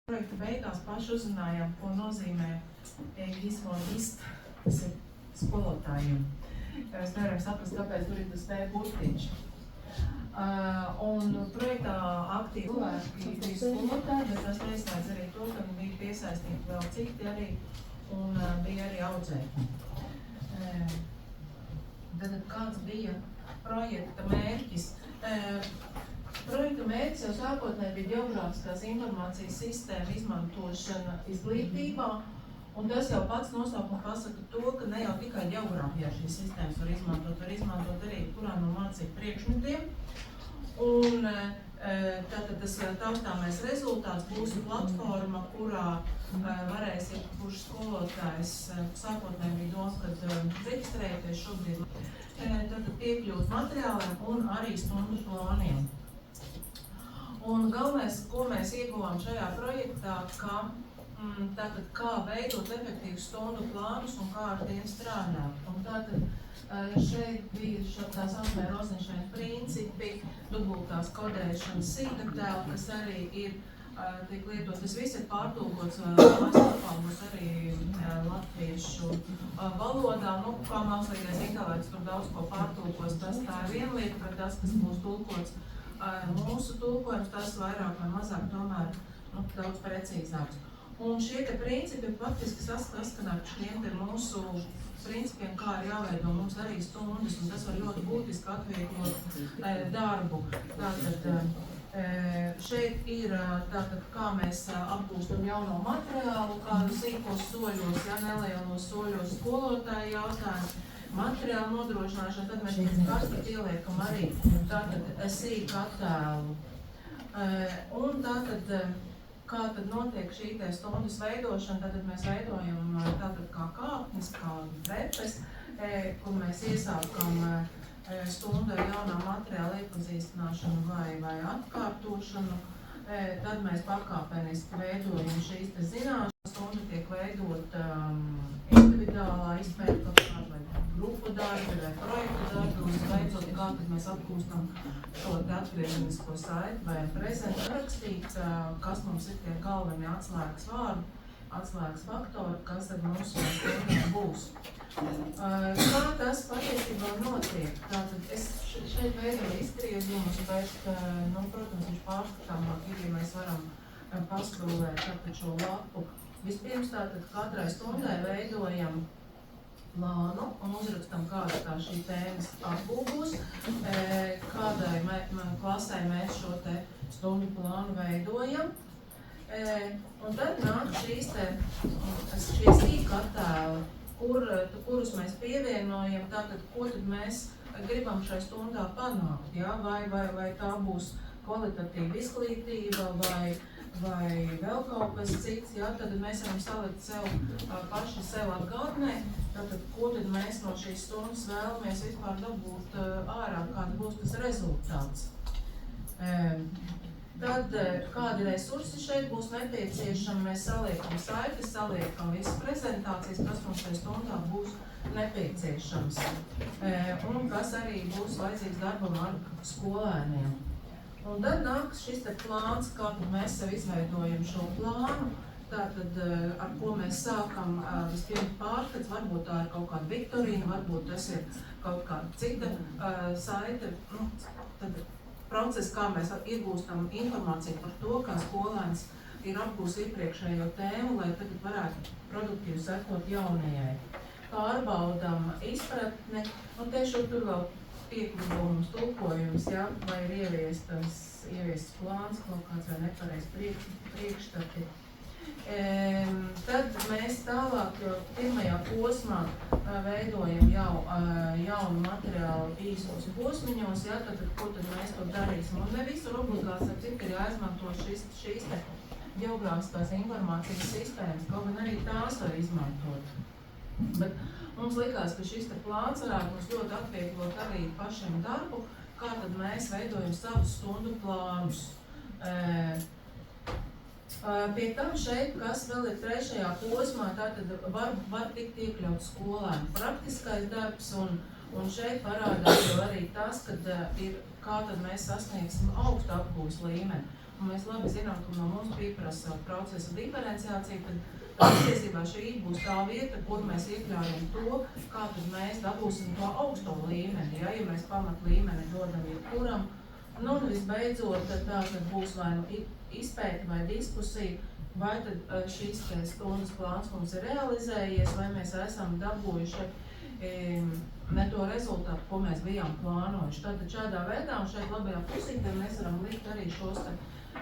Projekta beigās paši uzrunājām, ko nozīmē EGIS, tas ir skolotājiem. Mēs nevaram saprast, kāpēc tur ir tas B burtiņš. Un projektā aktīvi cilvēki bija skolotāji, bet tas neizslēdz arī to, ka bija piesaistīti vēl citi arī un bija arī audzēji. Tad kāds bija projekta mērķis? Projekta mērķis jau sākotnēji bija ģeogrāfiskās informācijas sistēma izmantošana izglītībā, un tas jau pats nosaukums pasaka to, ka ne jau tikai ģeogrāfijā šīs sistēmas var izmantot arī kurā no mācību priekšmetiem. Un tātad tas taustāmais rezultāts būs platforma, kurā varēs, kurš skolotājs sākotnēji bija doma, kad reģistrēties šobrīd, tātad piekļūt materiāliem un arī stundu plāniem. Un galvenais, ko mēs ieguvām šajā projektā, tātad kā veidot efektīvus stundu plānus un kā ar tiem strādāt. Un tātad šeit bija tā saucamie Rozenšteina principi, dubultās kodēšanas sīkattēli, kas arī ir tiek lietot. Tas viss ir pārtulkots mājaslapā, būs arī latviešu valodā. Kā mākslīgais intelekts tur daudz ko pārtulkos, tas tā ir viena lieta, bet tas, kas būs tulkots mūsu tulkojums, tas vairāk vai mazāk tomēr daudz precīzāks. Un šie te principi faktiski saskan ar šiem te mūsu principiem, kā ir jāveido mums arī stundas, un tas var ļoti būtiski atvieglot darbu. Tātad šeit ir tātad, kā mēs apgūstam jauno materiālu, kādu sīkos soļos, nelielos soļos skolotāju jautājumu, materiālu nodrošināšanu, tad mēs pēc karsta pieliekam arī tātad sīku attēlu. Un tātad, kā tad notiek šī te stundas veidošana, tātad mēs veidojam tātad kā kāpnes, kā drepes, kur mēs iesākam stundu ar jaunā materiāla iepazīstināšanu vai atkārtošanu. Tad mēs pakāpeniski veidojam šīs te zināšanas. Stunda tiek veidot individuālā izpēta vai grupu darbi vai projektu darbi, un beidzot, kā tad mēs apgūstam šo te atgriezenisko saiti vai prezentu rakstīt, kas mums ir tie galvenie atslēgas vārdi, atslēgas faktori, kas tad mūsu stundām būs. Kā tas patiesībā notiek? Tātad es šeit veidoju izgriezumus, bet, protams, viņš pārskatāmāk ir, ja mēs varam paskrūlēt tātad šo lapu. Vispirms tātad katrai stundai veidojam plānu un uzrakstam, kāda tā šī tēmas apgūbūs, kādai klasē mēs šo te stundu plānu veidojam. Un tad nāk šie sīkattēli, kurus mēs pievienojam, tātad, ko tad mēs gribam šai stundā panākt, ja? Vai tā būs kvalitatīva izglītība, vai vēl kaut kas cits, ja? Tad mēs varam salikt paši sev atgādnē, tātad, ko tad mēs no šīs stundas vēlamies vispār dabūt ārā, kāds būs tas rezultāts. Tad kādi resursi šeit būs nepieciešami, mēs saliekam saites, saliekam visas prezentācijas, kas mums šajā stundā būs nepieciešams, un kas arī būs vajadzīgs darbam ar skolēniem. Un tad nāk šis te plāns, kā mēs sev izveidojam šo plānu, tātad ar ko mēs sākam vispirms pārskats, varbūt tā ir kaut kāda viktorīna, varbūt tas ir kaut kāda cita saite, tad process, kā mēs iegūstam informāciju par to, kā skolēns ir apgūs iepriekšējo tēmu, lai tagad varētu produktīvi sekot jaunajai. Pārbaudam izpratni, un tieši tur vēl piekļuvums, tulkojums, ja, vai ir ieviests plāns, kaut kāds vai nepareiz priekšstati. Tad mēs tālāk, jo pirmajā posmā veidojam jaunu materiālu īsos posmiņos, ja, tad ko tad mēs to darīsim. Un ne visur obligāti ir jāizmanto šīs te ģeogrāfiskās informācijas sistēmas, kaut gan arī tās var izmantot. Bet mums likās, ka šis te plāns varētu mums ļoti atvieglot arī pašiem darbu, kā tad mēs veidojam savus stundu plānus. Pie tam šeit, kas vēl ir trešajā posmā, tātad var tikt iekļaut skolēnu praktiskais darbs, un šeit parādās jau arī tas, kad ir, kā tad mēs sasniegsim augstu apgūves līmeni. un mēs labi zinām, ka no mums pieprasa procesa diferenciācija, tad patiesībā šī būs tā vieta, kur mēs iekļaujam to, kā tad mēs dabūsim to augsto līmeni, ja mēs pamat līmeni dodam jebkuram. Nu, un visbeidzot, tā tad būs vai nu izpēta vai diskusija, vai tad šīs stundas plāns mums ir realizējies, vai mēs esam dabūjuši ne to rezultātu, ko mēs bijām plānojuši. Tātad šādā veidā un šeit labajā pusītē mēs varam likt arī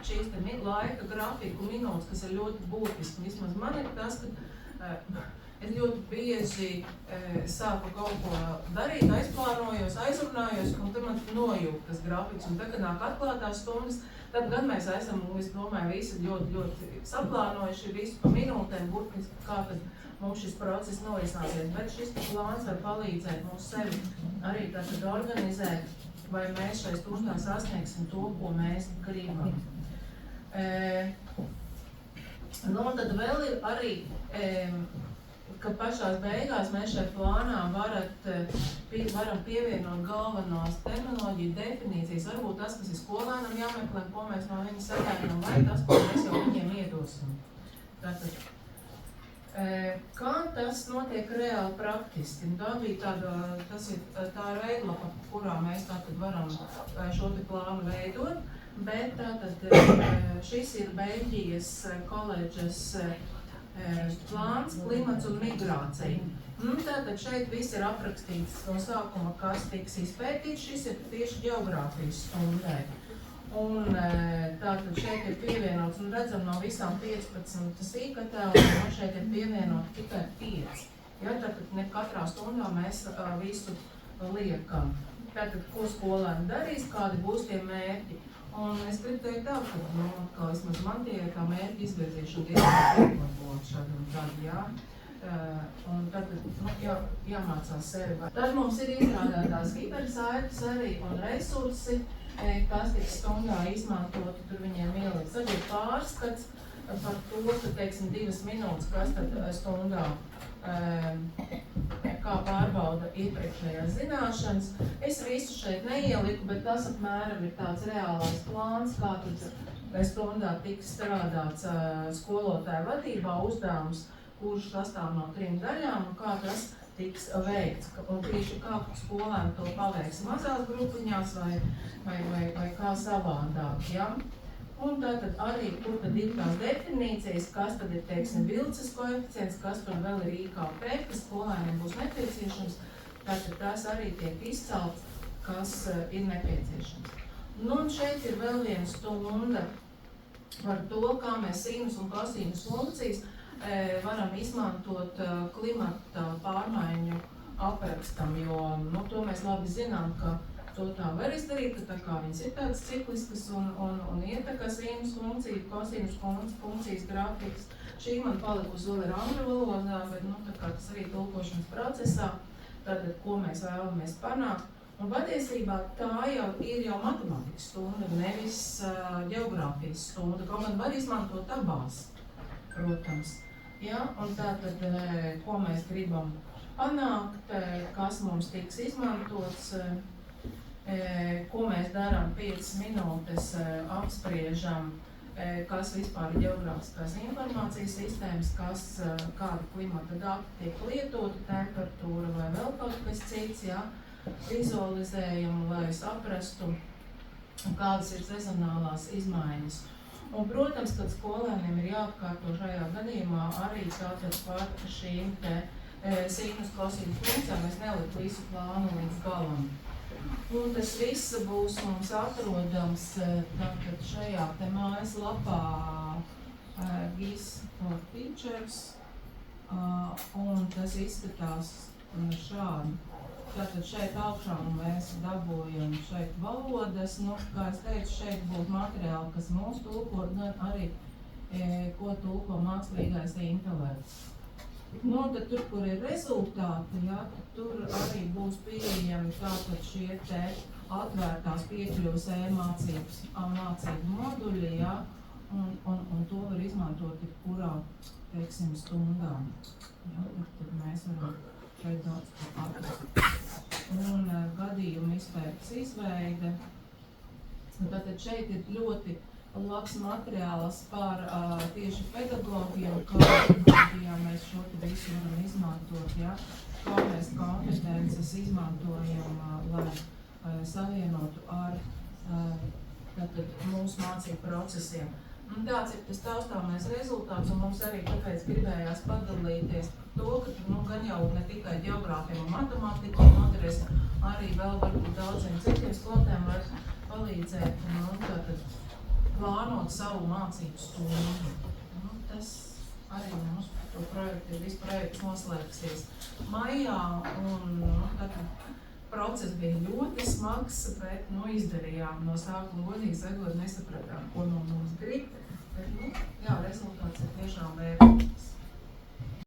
šīs laika grafiku minūtes, kas ir ļoti būtiski. Vismaz man ir tas, ka es ļoti bieži sāku kaut ko darīt, aizplānojos, aizrunājos, un tad man nojūg tas grafiks. Un tad, kad nāk atklātās stundas, tad gan mēs esam, es domāju, visi ļoti saplānojuši visu pa minūtēm, burtiski kā tad mums šis process norisināsies. Bet šis plāns var palīdzēt mums sevi arī tātad organizēt, vai mēs šai stundā sasniegsim to, ko mēs gribam. Nu, un tad vēl ir arī, ka pašās beigās mēs šai plānā varam pievienot galvenās terminoloģiju definīcijas, varbūt tas, kas ir skolēnam jāmeklē, ko mēs no viņa sagaidām, vai tas, ko mēs jau viņiem iedosim. Tātad, kā tas notiek reāli praktiski? Tā bija tā veidlapa, kurā mēs tātad varam šo te plānu veidot, bet tātad šis ir Beļģijas koledžas plāns, klimats un migrācija. Tātad šeit viss ir aprakstīts no sākuma, kas tiks izpētīts. Šis ir tieši ģeogrāfijas stundai. Un tātad šeit ir pievienots, un redzam no visām 15 sīkatēliem, un šeit ir pievienot tikai 5. Ja, tātad ne katrā stundā mēs visu liekam. Tātad, ko skolēni darīs, kādi būs tie mērķi. Un es gribu teikt tā, ka vismaz man tie ir kā mērķi izvirzīšana diezgan varbūt šādi un tādi, jā. Un tad jāmācās sevi. Tad mums ir izstrādātās hipersaites arī un resursi, kas tiks stundā izmantoti, tur viņiem ielikt. Tad ir pārskats par to, ka, teiksim, 2 minūtes, kas tad stundā kā pārbauda iepriekšējās zināšanas. Es visu šeit neieliku, bet tas apmēram ir tāds reālais plāns, kā tad stundā tiks strādāts skolotāja vadībā uzdevums, kurš sastāv no 3 daļām un kā tas tiks veikts. Un tieši kā skolēni to paveiks mazās grupiņās vai kā savādāk. Ja? Un tātad arī, kur tad ir tās definīcijas, kas tad ir, teiksim, vilces koeficients, kas tur vēl ir IKP, kas skolēniem būs nepieciešams, tātad tās arī tiek izcelts, kas ir nepieciešams. Nu, un šeit ir vēl viena stunda par to, kā mēs sinus un kosinus funkcijas varam izmantot klimata pārmaiņu aprakstam, jo, to mēs labi zinām, ka to tā var izdarīt, ka tā kā viņas ir tādas cikliskas un iet tā kā sinus funkcija, kosinus funkcijas grafiks. Šī man palikusi vēl ir angļu valodā, bet tā kā tas arī tulkošanas procesā, tātad, ko mēs vēlamies panākt. Un patiesībā tā jau ir matemātikas stunda, nevis ģeogrāfijas stunda, kaut gan var izmantot abās, protams. Ja? Un tātad, ko mēs gribam panākt, kas mums tiks izmantots, ko mēs darām 5 minūtes, apspriežam, kas vispār ir ģeogrāfiskās informācijas sistēmas, kāda klimata dati tiek lietoti, temperatūra vai vēl kaut kas cits, ja? Vizualizējam, lai saprastu, kādas ir sezonālās izmaiņas. Un, protams, kad skolēniem ir jāatkārto šajā gadījumā arī tātad par šīm te sinus kosinus funkcijām, mēs nelikt visu plānu līdz galam. Un tas viss būs mums atrodams tātad šajā te mājaslapā GIS for Teachers, un tas izskatās šādi. Tātad šeit augšā mēs dabūjam šeit valodas, kā es teicu, šeit būs materiāli, kas mūs tulko, gan arī, ko tulko mākslīgais intelekts. Tad tur, kur ir rezultāti, ja, tur arī būs pieejami tātad šie te atvērtās piekļuvas mācību moduļi, ja, un to var izmantot kurā, teiksim, stundā. Ja, tad mēs varam šeit daudz atrast. Un gadījumu izpētes izveide. Tātad šeit ir ļoti labs materiāls par tieši pedagogiem, kā mēs šo visu varam izmantot, ja? Kā mēs kompetences izmantojam, lai savienotu ar mūsu mācību procesiem. Tāds ir tas taustāmais rezultāts, un mums arī tāpēc gribējās padalīties par to, ka gan jau ne tikai ģeogrāfiem un matemātiķiem noderēs, arī vēl varbūt daudziem citiem skolotājiem var palīdzēt plānot savu mācību stundu. Tas arī mums to projektu ir viss projekts noslēgsies maijā, un process bija ļoti smags, bet izdarījām no sākuma godīgi sakot, nesapratām, ko no mums grib, bet rezultāts ir tiešām vērtīgs.